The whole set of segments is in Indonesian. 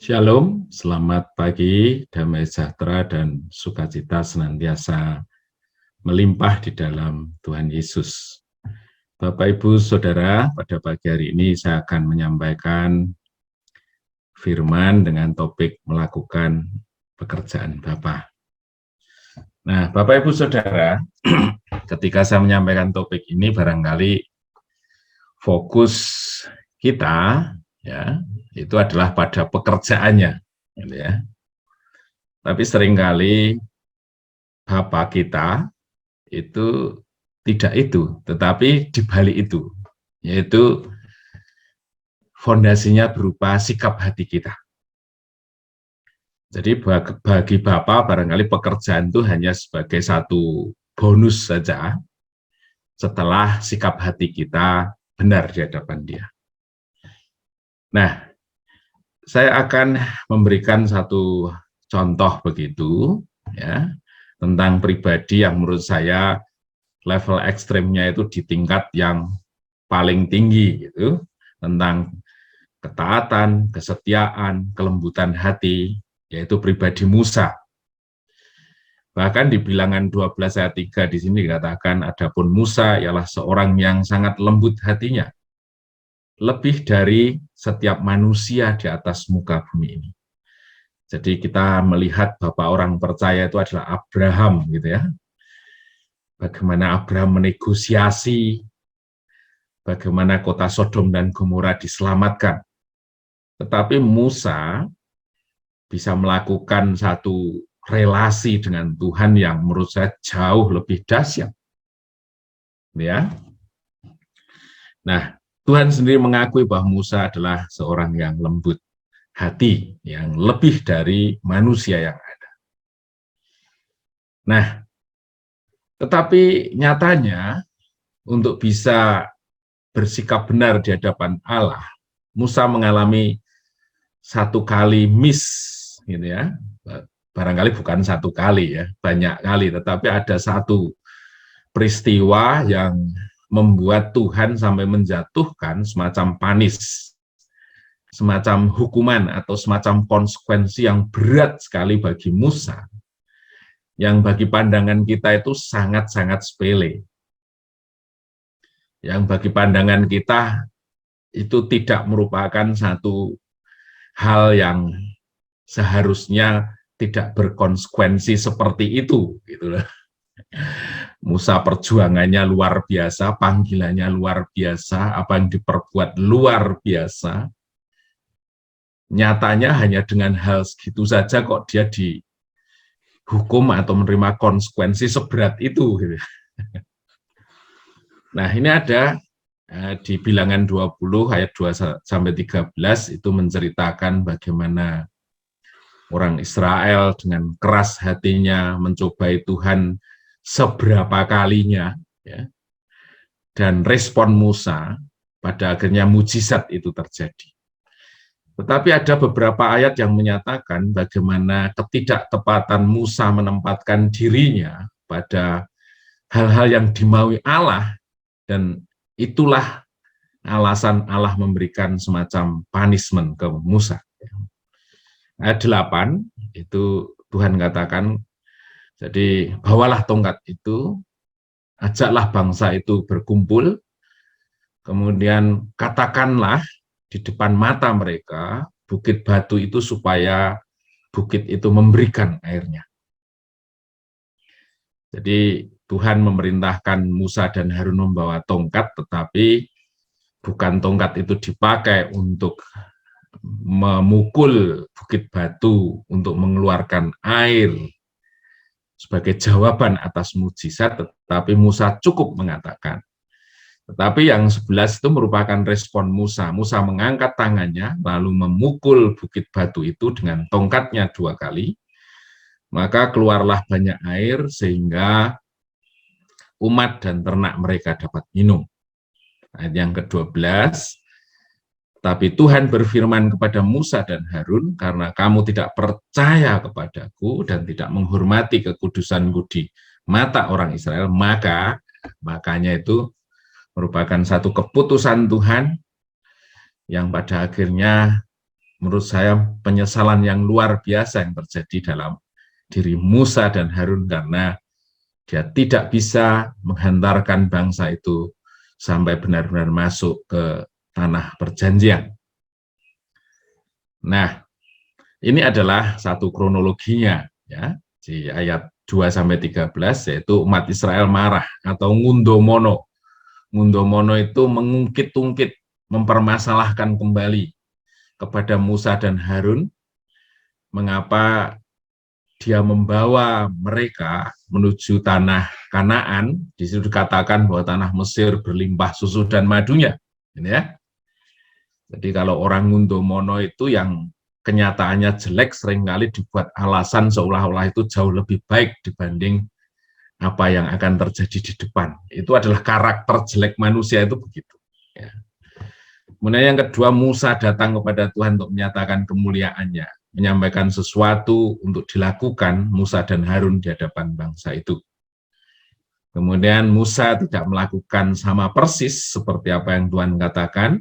Shalom, selamat pagi, damai sejahtera dan sukacita senantiasa melimpah di dalam Tuhan Yesus. Bapak, Ibu, Saudara, pada pagi hari ini saya akan menyampaikan firman dengan topik melakukan pekerjaan Bapa. Nah, Bapak, Ibu, Saudara, ketika saya menyampaikan topik ini barangkali fokus kita ya itu adalah pada pekerjaannya, gitu ya. Tapi seringkali Bapa kita itu tidak itu, tetapi di balik itu, yaitu fondasinya berupa sikap hati kita. Jadi bagi Bapa barangkali pekerjaan itu hanya sebagai satu bonus saja setelah sikap hati kita benar di hadapan Dia. Nah, saya akan memberikan satu contoh begitu, ya, tentang pribadi yang menurut saya level ekstrimnya itu di tingkat yang paling tinggi, gitu, tentang ketaatan, kesetiaan, kelembutan hati, yaitu pribadi Musa. Bahkan di Bilangan 12 ayat 3 di sini dikatakan, adapun Musa ialah seorang yang sangat lembut hatinya, lebih dari setiap manusia di atas muka bumi ini. Jadi kita melihat bapak orang percaya itu adalah Abraham, gitu ya. Bagaimana Abraham menegosiasi, bagaimana kota Sodom dan Gomora diselamatkan. Tetapi Musa bisa melakukan satu relasi dengan Tuhan yang menurut saya jauh lebih dahsyat. Ya. Nah, Tuhan sendiri mengakui bahwa Musa adalah seorang yang lembut hati, yang lebih dari manusia yang ada. Nah, tetapi nyatanya untuk bisa bersikap benar di hadapan Allah, Musa mengalami satu kali miss, gitu ya. Barangkali bukan satu kali ya, banyak kali, tetapi ada satu peristiwa yang membuat Tuhan sampai menjatuhkan semacam panis, semacam hukuman atau semacam konsekuensi yang berat sekali bagi Musa, yang bagi pandangan kita itu sangat-sangat sepele. Yang bagi pandangan kita itu tidak merupakan satu hal yang seharusnya tidak berkonsekuensi seperti itu, gitu loh. Musa perjuangannya luar biasa, panggilannya luar biasa, apa yang diperbuat luar biasa. Nyatanya hanya dengan hal segitu saja kok dia dihukum atau menerima konsekuensi seberat itu, gitu. Nah, ini ada di Bilangan 20 ayat 2 sampai 13 itu menceritakan bagaimana orang Israel dengan keras hatinya mencobai Tuhan seberapa kalinya, ya, dan respon Musa pada akhirnya mujizat itu terjadi. Tetapi ada beberapa ayat yang menyatakan bagaimana ketidaktepatan Musa menempatkan dirinya pada hal-hal yang dimaui Allah, dan itulah alasan Allah memberikan semacam punishment ke Musa. Ayat 8 itu Tuhan katakan, jadi bawalah tongkat itu, ajaklah bangsa itu berkumpul, kemudian katakanlah di depan mata mereka bukit batu itu supaya bukit itu memberikan airnya. Jadi Tuhan memerintahkan Musa dan Harun membawa tongkat, tetapi bukan tongkat itu dipakai untuk memukul bukit batu untuk mengeluarkan air sebagai jawaban atas mujizat, tetapi Musa cukup mengatakan. Tetapi yang 11 itu merupakan respon Musa. Musa mengangkat tangannya, lalu memukul bukit batu itu dengan tongkatnya 2 kali, maka keluarlah banyak air sehingga umat dan ternak mereka dapat minum. Ayat yang ke-12, tapi Tuhan berfirman kepada Musa dan Harun, karena kamu tidak percaya kepadaku dan tidak menghormati kekudusanku di mata orang Israel, makanya itu merupakan satu keputusan Tuhan yang pada akhirnya menurut saya penyesalan yang luar biasa yang terjadi dalam diri Musa dan Harun karena dia tidak bisa menghantarkan bangsa itu sampai benar-benar masuk ke tanah perjanjian. Nah, ini adalah satu kronologinya ya di ayat 2-13 yaitu umat Israel marah atau ngundomono. Ngundomono itu mengungkit-ungkit, mempermasalahkan kembali kepada Musa dan Harun mengapa dia membawa mereka menuju tanah Kanaan. Di situ dikatakan bahwa tanah Mesir berlimpah susu dan madunya. Ini ya. Jadi kalau orang ngundomono itu yang kenyataannya jelek seringkali dibuat alasan seolah-olah itu jauh lebih baik dibanding apa yang akan terjadi di depan. Itu adalah karakter jelek manusia itu begitu. Ya. Kemudian yang kedua, Musa datang kepada Tuhan untuk menyatakan kemuliaannya, menyampaikan sesuatu untuk dilakukan Musa dan Harun di hadapan bangsa itu. Kemudian Musa tidak melakukan sama persis seperti apa yang Tuhan katakan,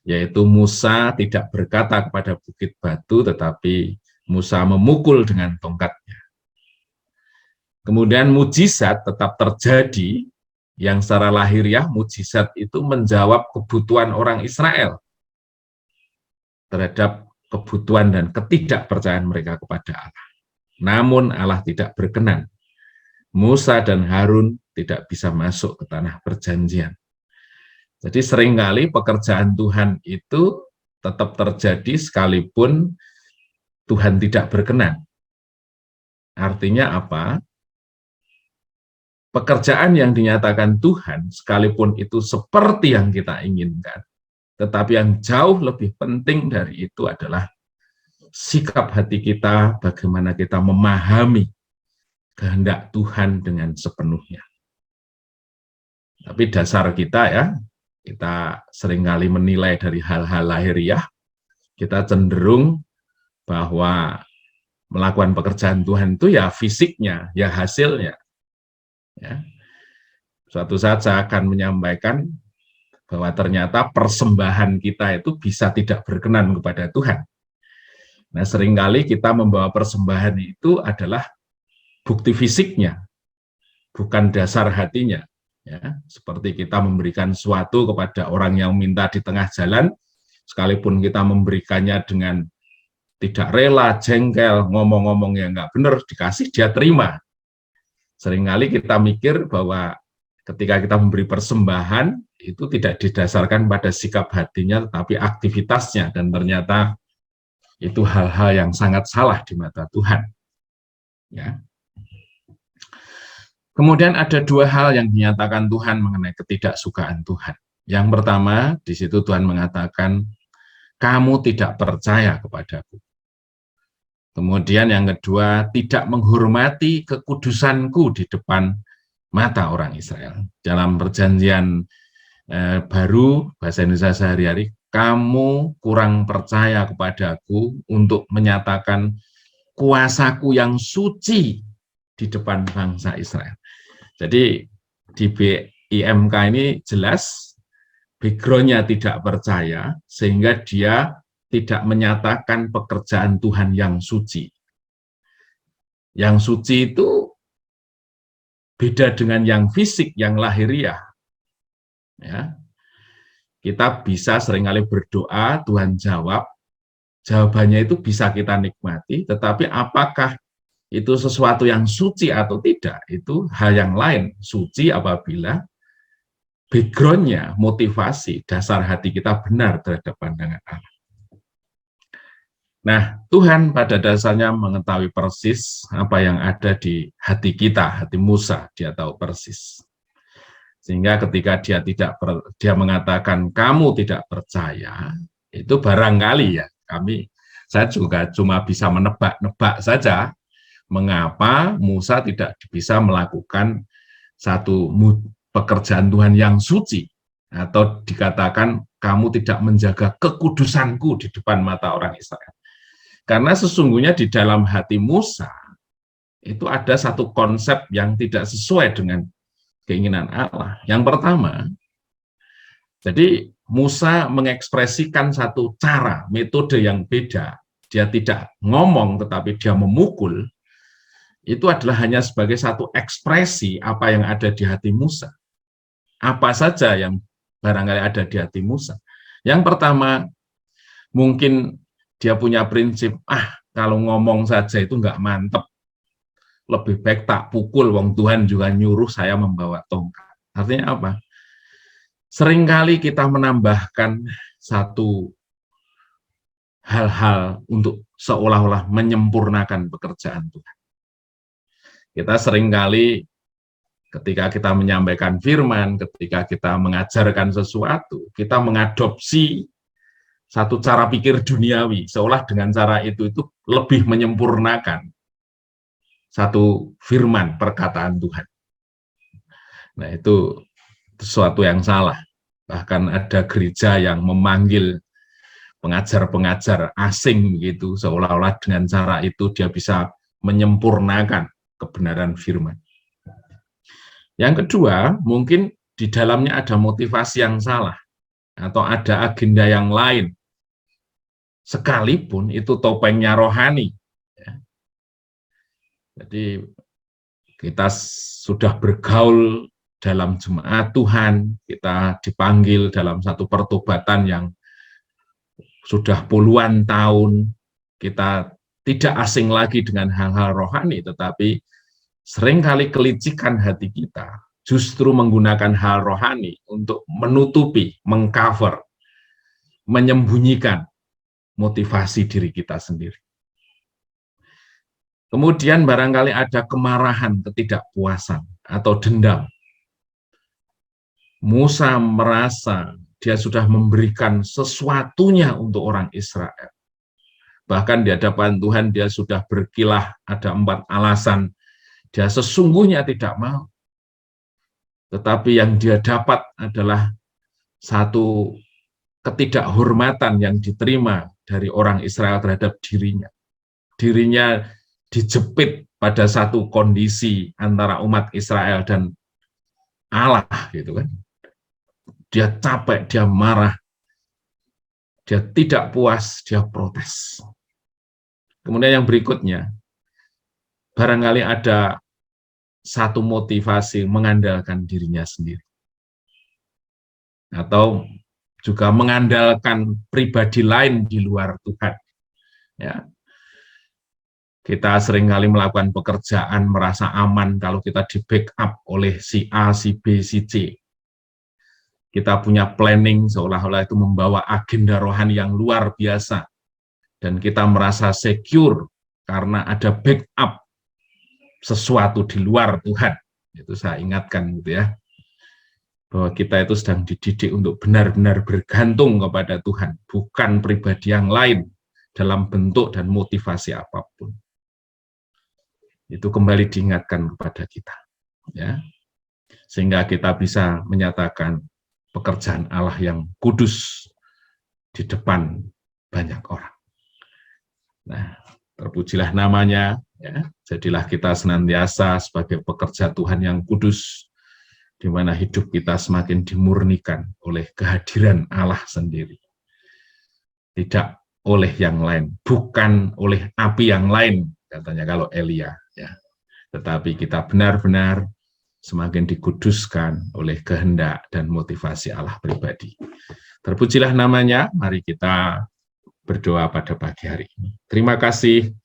yaitu Musa tidak berkata kepada bukit batu, tetapi Musa memukul dengan tongkatnya. Kemudian mujizat tetap terjadi, yang secara lahiriah mujizat itu menjawab kebutuhan orang Israel terhadap kebutuhan dan ketidakpercayaan mereka kepada Allah. Namun Allah tidak berkenan. Musa dan Harun tidak bisa masuk ke tanah perjanjian. Jadi seringkali pekerjaan Tuhan itu tetap terjadi sekalipun Tuhan tidak berkenan. Artinya apa? Pekerjaan yang dinyatakan Tuhan, sekalipun itu seperti yang kita inginkan, tetapi yang jauh lebih penting dari itu adalah sikap hati kita, bagaimana kita memahami kehendak Tuhan dengan sepenuhnya. Tapi dasar kita ya, kita seringkali menilai dari hal-hal lahiriah, kita cenderung bahwa melakukan pekerjaan Tuhan itu ya fisiknya, ya hasilnya. Ya. Suatu saat saya akan menyampaikan bahwa ternyata persembahan kita itu bisa tidak berkenan kepada Tuhan. Nah, seringkali kita membawa persembahan itu adalah bukti fisiknya, bukan dasar hatinya. Ya, seperti kita memberikan sesuatu kepada orang yang minta di tengah jalan, sekalipun kita memberikannya dengan tidak rela, jengkel, ngomong-ngomong yang nggak benar, dikasih, dia terima. Seringkali kita mikir bahwa ketika kita memberi persembahan, itu tidak didasarkan pada sikap hatinya, tetapi aktivitasnya, dan ternyata itu hal-hal yang sangat salah di mata Tuhan. Ya. Kemudian ada dua hal yang dinyatakan Tuhan mengenai ketidaksukaan Tuhan. Yang pertama, di situ Tuhan mengatakan, kamu tidak percaya kepadaku. Kemudian yang kedua, tidak menghormati kekudusanku di depan mata orang Israel. Dalam perjanjian baru, bahasa Indonesia sehari-hari, kamu kurang percaya kepadaku untuk menyatakan kuasaku yang suci di depan bangsa Israel. Jadi di BIMK ini jelas background-nya tidak percaya, sehingga dia tidak menyatakan pekerjaan Tuhan yang suci. Yang suci itu beda dengan yang fisik, yang lahiriah. Ya. Kita bisa seringkali berdoa, Tuhan jawab, jawabannya itu bisa kita nikmati, tetapi apakah itu sesuatu yang suci atau tidak, itu hal yang lain. Suci apabila background-nya, motivasi, dasar hati kita benar terhadap pandangan Allah. Nah, Tuhan pada dasarnya mengetahui persis apa yang ada di hati kita, hati Musa, dia tahu persis. Sehingga ketika dia mengatakan kamu tidak percaya, itu barangkali ya saya juga cuma bisa menebak-nebak saja mengapa Musa tidak bisa melakukan satu pekerjaan Tuhan yang suci, atau dikatakan kamu tidak menjaga kekudusanku di depan mata orang Israel. Karena sesungguhnya di dalam hati Musa itu ada satu konsep yang tidak sesuai dengan keinginan Allah. Yang pertama, Jadi Musa mengekspresikan satu cara, metode yang beda. Dia tidak ngomong, tetapi dia memukul. Itu adalah hanya sebagai satu ekspresi apa yang ada di hati Musa. Apa saja yang barangkali ada di hati Musa. Yang pertama, mungkin dia punya prinsip, kalau ngomong saja itu nggak mantep. Lebih baik tak pukul, wong Tuhan juga nyuruh saya membawa tongkat. Artinya apa? Seringkali kita menambahkan satu hal-hal untuk seolah-olah menyempurnakan pekerjaan Tuhan. Kita seringkali ketika kita menyampaikan firman, ketika kita mengajarkan sesuatu, kita mengadopsi satu cara pikir duniawi, seolah dengan cara itu lebih menyempurnakan satu firman perkataan Tuhan. Nah, itu sesuatu yang salah. Bahkan ada gereja yang memanggil pengajar-pengajar asing begitu, seolah-olah dengan cara itu dia bisa menyempurnakan kebenaran firman. Yang kedua, mungkin di dalamnya ada motivasi yang salah atau ada agenda yang lain. Sekalipun itu topengnya rohani. Jadi kita sudah bergaul dalam jemaat Tuhan, kita dipanggil dalam satu pertobatan yang sudah puluhan tahun, kita tidak asing lagi dengan hal-hal rohani, tetapi seringkali kelicikan hati kita justru menggunakan hal rohani untuk menutupi, mengcover, menyembunyikan motivasi diri kita sendiri. Kemudian barangkali ada kemarahan, ketidakpuasan, atau dendam. Musa merasa dia sudah memberikan sesuatunya untuk orang Israel. Bahkan di hadapan Tuhan dia sudah berkilah, ada 4 alasan. Dia sesungguhnya tidak mau. Tetapi yang dia dapat adalah satu ketidakhormatan yang diterima dari orang Israel terhadap dirinya. Dirinya dijepit pada satu kondisi antara umat Israel dan Allah, gitu kan. Dia capek, dia marah, dia tidak puas, dia protes. Kemudian yang berikutnya, barangkali ada satu motivasi mengandalkan dirinya sendiri. Atau juga mengandalkan pribadi lain di luar Tuhan. Ya. Kita seringkali melakukan pekerjaan merasa aman kalau kita di backup oleh si A, si B, si C. Kita punya planning seolah-olah itu membawa agenda rohani yang luar biasa. Dan kita merasa secure karena ada backup sesuatu di luar Tuhan. Itu saya ingatkan gitu ya. Bahwa kita itu sedang dididik untuk benar-benar bergantung kepada Tuhan, bukan pribadi yang lain dalam bentuk dan motivasi apapun. Itu kembali diingatkan kepada kita, ya, sehingga kita bisa menyatakan pekerjaan Allah yang kudus di depan banyak orang. Nah, terpujilah namanya, ya. Jadilah kita senantiasa sebagai pekerja Tuhan yang kudus, di mana hidup kita semakin dimurnikan oleh kehadiran Allah sendiri. Tidak oleh yang lain, bukan oleh api yang lain, katanya kalau Elia. Ya. Tetapi kita benar-benar semakin dikuduskan oleh kehendak dan motivasi Allah pribadi. Terpujilah namanya, mari kita berdoa pada pagi hari ini. Terima kasih